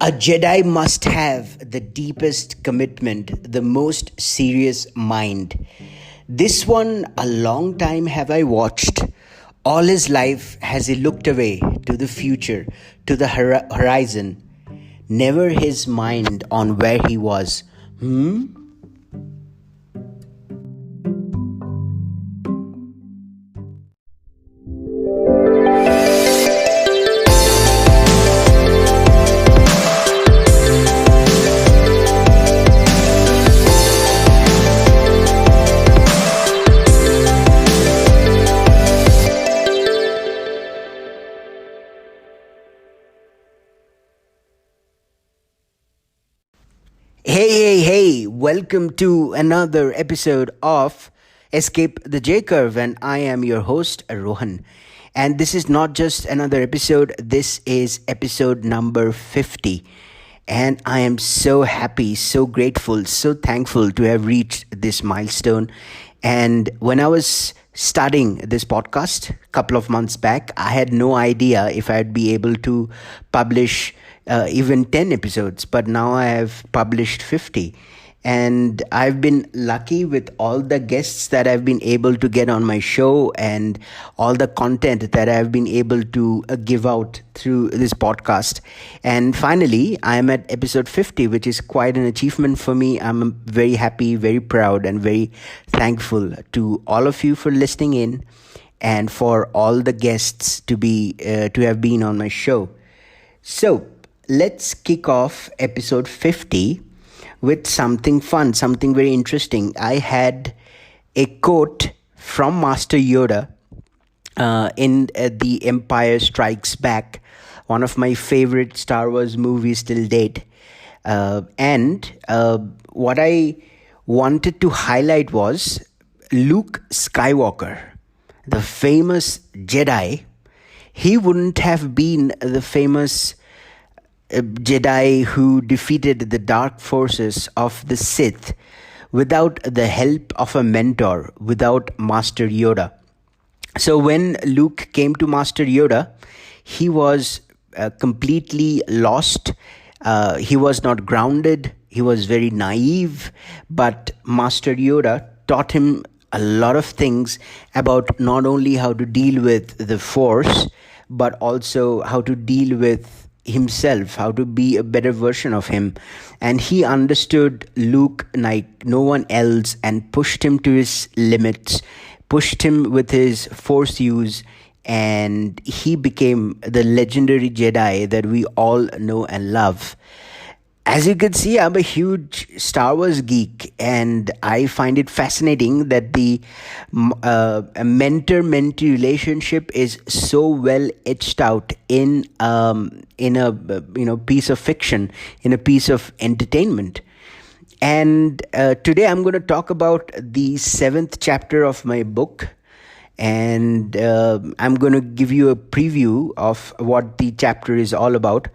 A Jedi must have the deepest commitment, the most serious mind. This one, a long time have I watched. All his life has he looked away to the future, to the horizon. Never his mind on where he was. Hey, welcome to another episode of Escape the J Curve, and I am your host, Rohan. And this is not just another episode, this is episode number 50. And I am so happy, so grateful, so thankful to have reached this milestone. And when I was starting this podcast a couple of months back, I had no idea if I'd be able to publish even 10 episodes, but now I have published 50. And I've been lucky with all the guests that I've been able to get on my show and all the content that I've been able to give out through this podcast. And finally, I'm at episode 50, which is quite an achievement for me. I'm very happy, very proud, and very thankful to all of you for listening in and for all the guests to have been on my show. So let's kick off episode 50 with something fun, something very interesting. I had a quote from Master Yoda in The Empire Strikes Back, one of my favorite Star Wars movies till date. And what I wanted to highlight was Luke Skywalker, the famous Jedi. He wouldn't have been the famous Jedi who defeated the dark forces of the Sith without the help of a mentor, without Master Yoda. So when Luke came to Master Yoda, he was completely lost. He was not grounded. He was very naive. But Master Yoda taught him a lot of things about not only how to deal with the Force, but also how to deal with himself, how to be a better version of him. And he understood Luke like no one else and pushed him to his limits, pushed him with his Force use, and he became the legendary Jedi that we all know and love. As you can see, I'm a huge Star Wars geek, and I find it fascinating that the mentor-mentee relationship is so well etched out in a piece of fiction, in a piece of entertainment. And today I'm going to talk about the 7th chapter of my book, and I'm going to give you a preview of what the chapter is all about.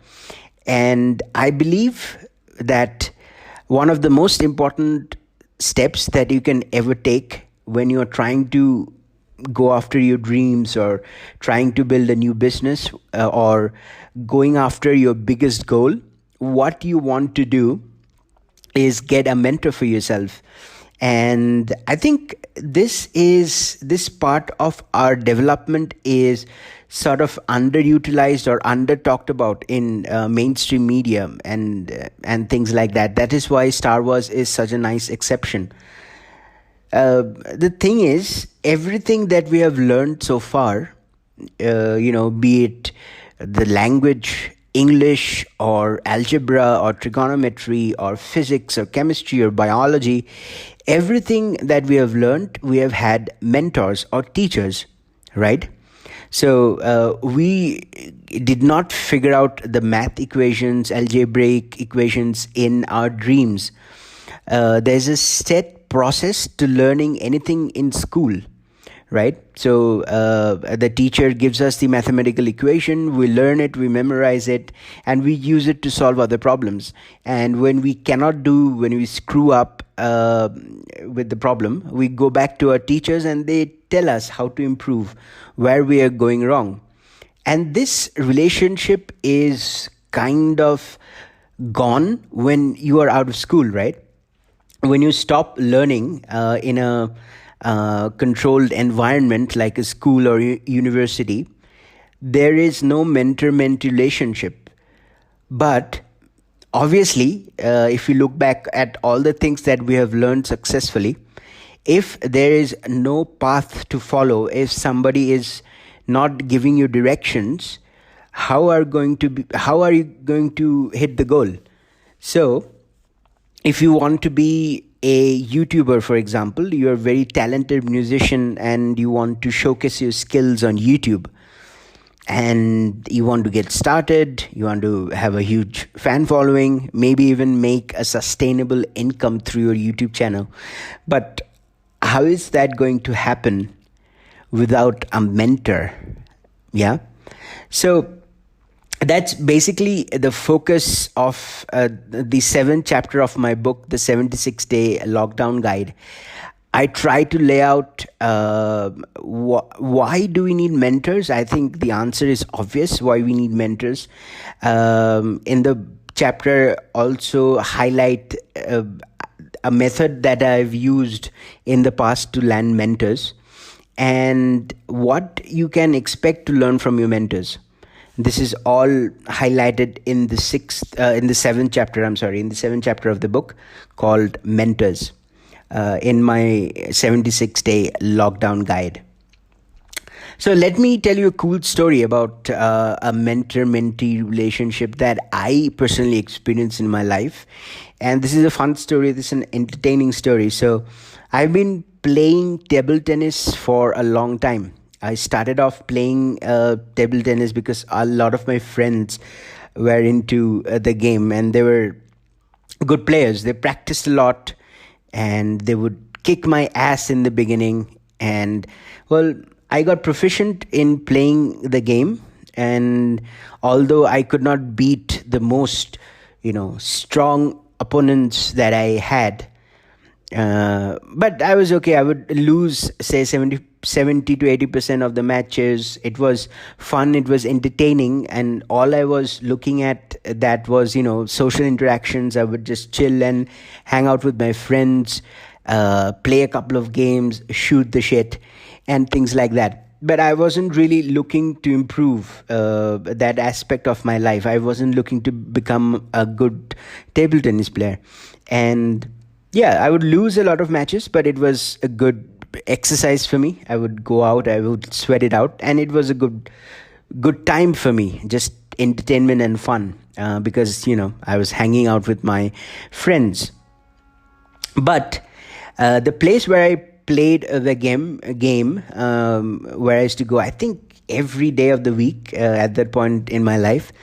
And I believe that one of the most important steps that you can ever take when you're trying to go after your dreams or trying to build a new business or going after your biggest goal, what you want to do is get a mentor for yourself. And I think this part of our development is sort of underutilized or under talked about in mainstream media and things like that. That is why Star Wars is such a nice exception. The thing is, everything that we have learned so far, be it the language, English or algebra or trigonometry or physics or chemistry or biology, everything that we have learned, we have had mentors or teachers, right? So we did not figure out the math equations, algebraic equations in our dreams. There's a set process to learning anything in school, right? So the teacher gives us the mathematical equation, we learn it, we memorize it, and we use it to solve other problems. And when we screw up with the problem, we go back to our teachers and they tell us how to improve, where we are going wrong. And this relationship is kind of gone when you are out of school, right? When you stop learning in a controlled environment like a school or university, there is no mentor-mentee relationship. But obviously, if you look back at all the things that we have learned successfully, if there is no path to follow, if somebody is not giving you directions, how are you going to hit the goal? So if you want to be a YouTuber, for example, you're a very talented musician and you want to showcase your skills on YouTube, and you want to get started, you want to have a huge fan following, maybe even make a sustainable income through your YouTube channel. But how is that going to happen without a mentor? Yeah. So that's basically the focus of the seventh chapter of my book, the 76-day lockdown guide. I try to lay out why do we need mentors. I think the answer is obvious why we need mentors. In the chapter, also highlight a method that I've used in the past to land mentors, and what you can expect to learn from your mentors. This is all highlighted in the seventh chapter of the book called Mentors, in my 76-day lockdown guide. So let me tell you a cool story about a mentor-mentee relationship that I personally experienced in my life. And this is a fun story. This is an entertaining story. So I've been playing table tennis for a long time. I started off playing table tennis because a lot of my friends were into the game and they were good players. They practiced a lot and they would kick my ass in the beginning. And well, I got proficient in playing the game. And although I could not beat the most, strong opponents that I had, but I was okay. I would lose, say, 70 to 80% of the matches. It was fun, it was entertaining, and all I was looking at that was, social interactions. I would just chill and hang out with my friends, play a couple of games, shoot the shit, and things like that. But I wasn't really looking to improve that aspect of my life. I wasn't looking to become a good table tennis player. And yeah, I would lose a lot of matches, but it was a good exercise for me. I would go out, I would sweat it out, and it was a good time for me, just entertainment and fun, because I was hanging out with my friends. But the place where I played the game, where I used to go, I think every day of the week at that point in my life,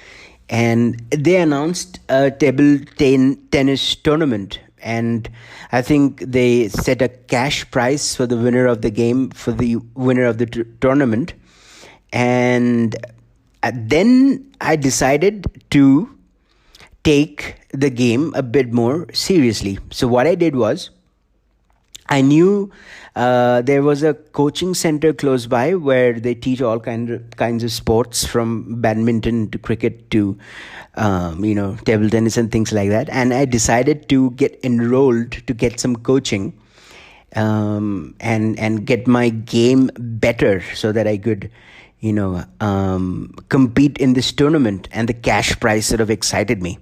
and they announced a table tennis tournament. And I think they set a cash prize for the winner of the game, for the winner of the tournament. And then I decided to take the game a bit more seriously. So what I did was, I knew there was a coaching center close by where they teach all kinds of sports, from badminton to cricket to table tennis and things like that. And I decided to get enrolled to get some coaching, and get my game better so that I could compete in this tournament. And the cash prize sort of excited me.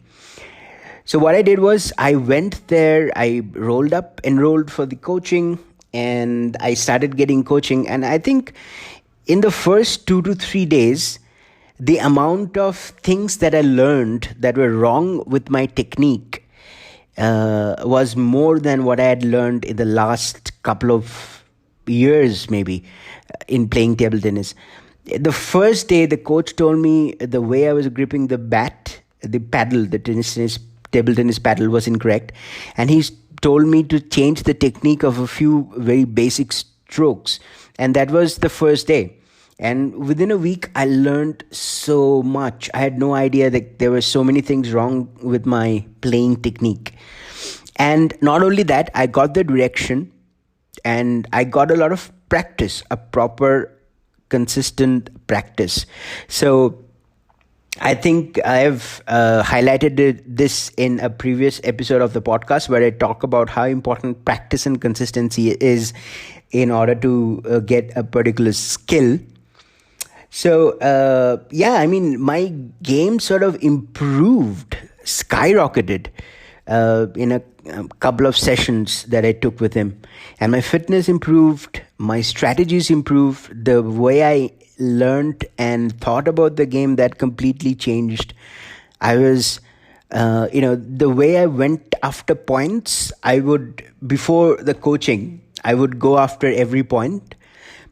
So what I did was, I went there, I enrolled for the coaching, and I started getting coaching. And I think in the first 2 to 3 days, the amount of things that I learned that were wrong with my technique was more than what I had learned in the last couple of years, maybe, in playing table tennis. The first day, the coach told me the way I was gripping the bat, the paddle, the table tennis paddle was incorrect, and he told me to change the technique of a few very basic strokes. And that was the first day. And within a week, I learned so much. I had no idea that there were so many things wrong with my playing technique. And not only that, I got the direction, and I got a lot of practice, a proper, consistent practice. So I think I've highlighted this in a previous episode of the podcast where I talk about how important practice and consistency is in order to get a particular skill. So, I mean, my game sort of improved, skyrocketed in a couple of sessions that I took with him. And my fitness improved, my strategies improved, the way I learned and thought about the game, that completely changed. I was, the way I went after points, before the coaching, I would go after every point.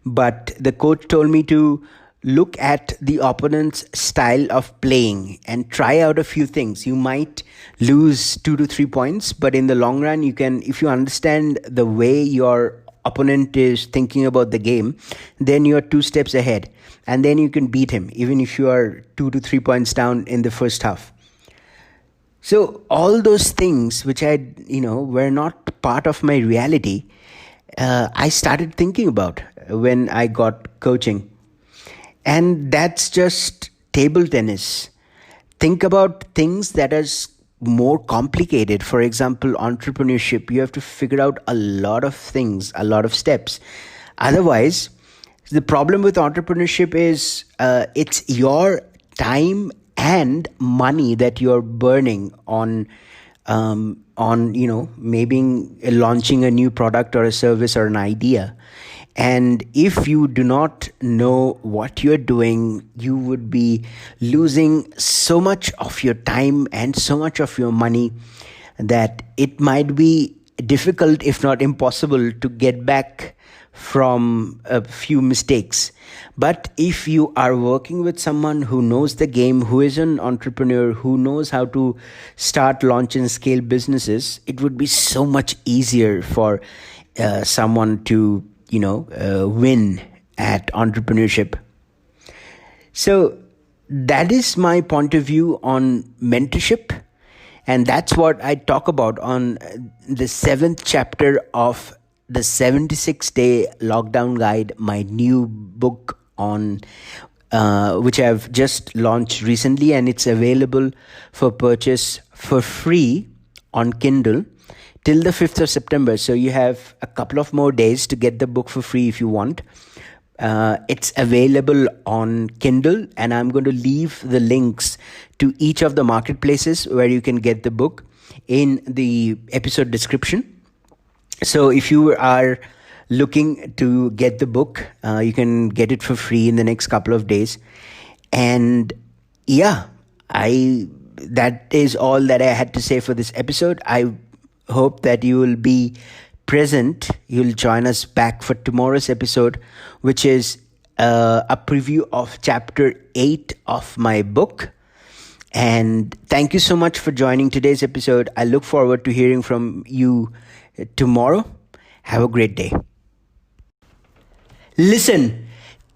But the coach told me to look at the opponent's style of playing and try out a few things. You might lose 2 to 3 points, but in the long run, you can, if you understand the way your opponent is thinking about the game, then you're 2 steps ahead, and then you can beat him even if you are 2 to 3 points down in the first half. So all those things which were not part of my reality, I started thinking about when I got coaching. And that's just table tennis. Think about things that are more complicated. For example, entrepreneurship. You have to figure out a lot of things, a lot of steps. Otherwise, the problem with entrepreneurship is it's your time and money that you're burning on maybe launching a new product or a service or an idea. And if you do not know what you're doing, you would be losing so much of your time and so much of your money that it might be difficult, if not impossible, to get back from a few mistakes. But if you are working with someone who knows the game, who is an entrepreneur, who knows how to start, launch, and scale businesses, it would be so much easier for someone to win at entrepreneurship. So that is my point of view on mentorship. And that's what I talk about on the 7th chapter of the 76-day lockdown guide, my new book on which I've just launched recently, and it's available for purchase for free on Kindle till the 5th of September. So you have a couple of more days to get the book for free if you want. It's available on Kindle, and I'm going to leave the links to each of the marketplaces where you can get the book in the episode description. So if you are looking to get the book, you can get it for free in the next couple of days. And that is all that I had to say for this episode. I hope that you will be present. You'll join us back for tomorrow's episode, which is a preview of chapter 8 of my book. And thank you so much for joining today's episode. I look forward to hearing from you tomorrow. Have a great day. Listen,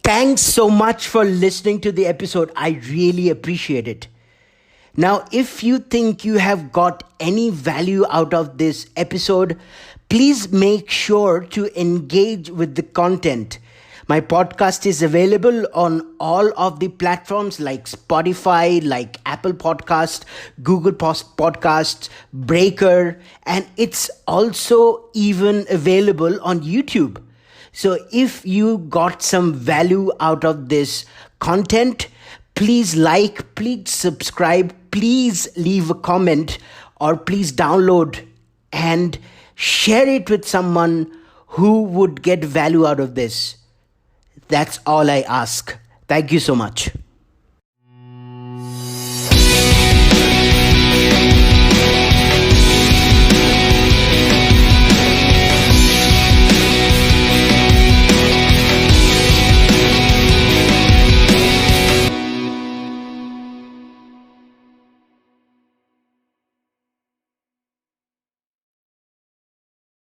thanks so much for listening to the episode. I really appreciate it. Now, if you think you have got any value out of this episode, please make sure to engage with the content. My podcast is available on all of the platforms like Spotify, like Apple Podcast, Google Podcasts, Breaker, and it's also even available on YouTube. So if you got some value out of this content, please like, please subscribe, please leave a comment, or please download and share it with someone who would get value out of this. That's all I ask. Thank you so much.